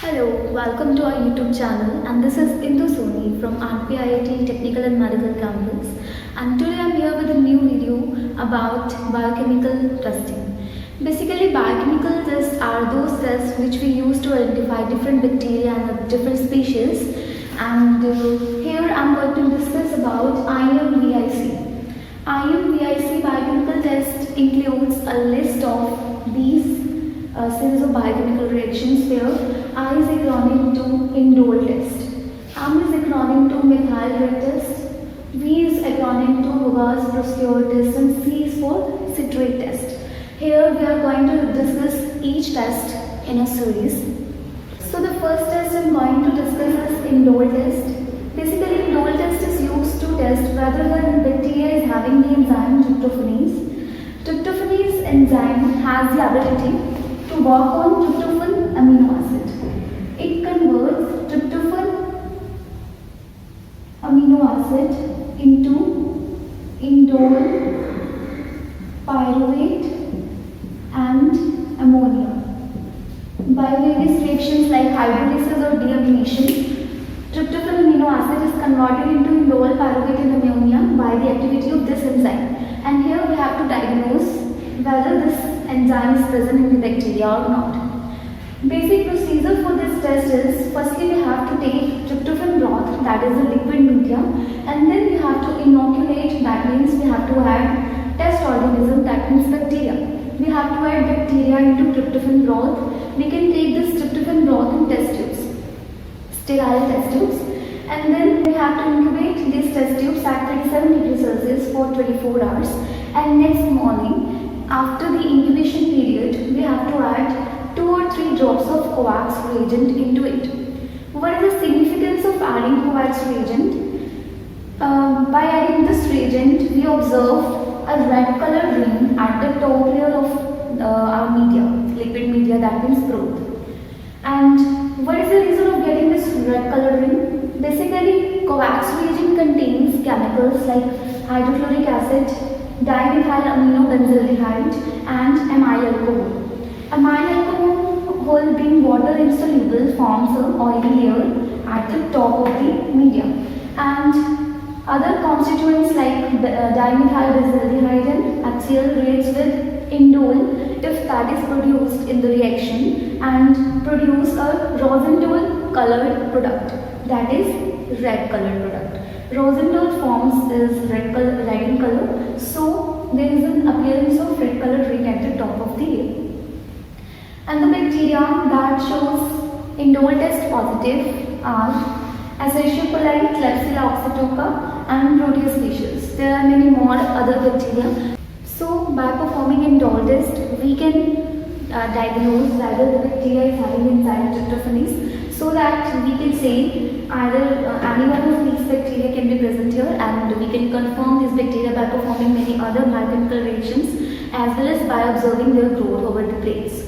Hello, welcome to our YouTube channel, and this is Indu Soni from RPIIT Technical and Medical Campus, and today I'm here with a new video about biochemical testing. Basically, biochemical tests are those tests which we use to identify different bacteria and different species, and here I'm going to discuss about IMVIC. IMVIC biochemical test includes a list of these series of biochemical reactions where I is acronym to Indole test, M is acronym to methyl red test, V is acronym to Hogarth's Brusqueur test, and C is for citrate test. Here we are going to discuss each test in a series. So the first test I'm going to discuss is Indole test. Basically, Indole test is used to test whether the bacteria is having the enzyme tryptophanase. Tryptophanase enzyme has the ability to work on tryptophan amino acid. It converts tryptophan amino acid into indole, pyruvate and ammonia. By various reactions like hydrolysis or deamination, tryptophan amino acid is converted into indole, pyruvate and ammonia by the activity of this enzyme. And here we have to diagnose whether this enzyme is present in the bacteria or not. Basic procedure for this test is, firstly we have to take tryptophan broth, that is the liquid media, and then we have to inoculate, that means we have to add test organism, that means bacteria. We have to add bacteria into tryptophan broth. We can take this tryptophan broth in test tubes, sterile test tubes, and then we have to incubate these test tubes at 37 degrees Celsius for 24 hours, and next morning, after the incubation period, we have to add 2 or 3 drops of coax reagent into it. What is the significance of adding coax reagent? By adding this reagent, we observe a red colored ring at the top layer of our media, liquid media, that means broth. And what is the reason of getting this red colored ring? Basically, coax reagent contains chemicals like hydrochloric acid, dimethyl aminobenzaldehyde and amyl alcohol. Amyl alcohol being water insoluble forms an oily layer at the top of the media, and other constituents like dimethyl benzaldehyde and HCl reacts with indole if that is produced in the reaction and produce a rosindole colored product, that is red colored product. Rosindole forms is red in color, so there is an appearance of red colored ring at the top of the layer. And the bacteria that shows indole test positive are Escherichia coli, Klebsiella oxytoca and Proteus species. There are many more other bacteria. So by performing indole test, we can diagnose whether the bacteria is having enzyme tryptophanase, so that we can say either any one of these bacteria can be present here, and we can confirm these bacteria by performing many other biochemical reactions as well as by observing their growth over the plates.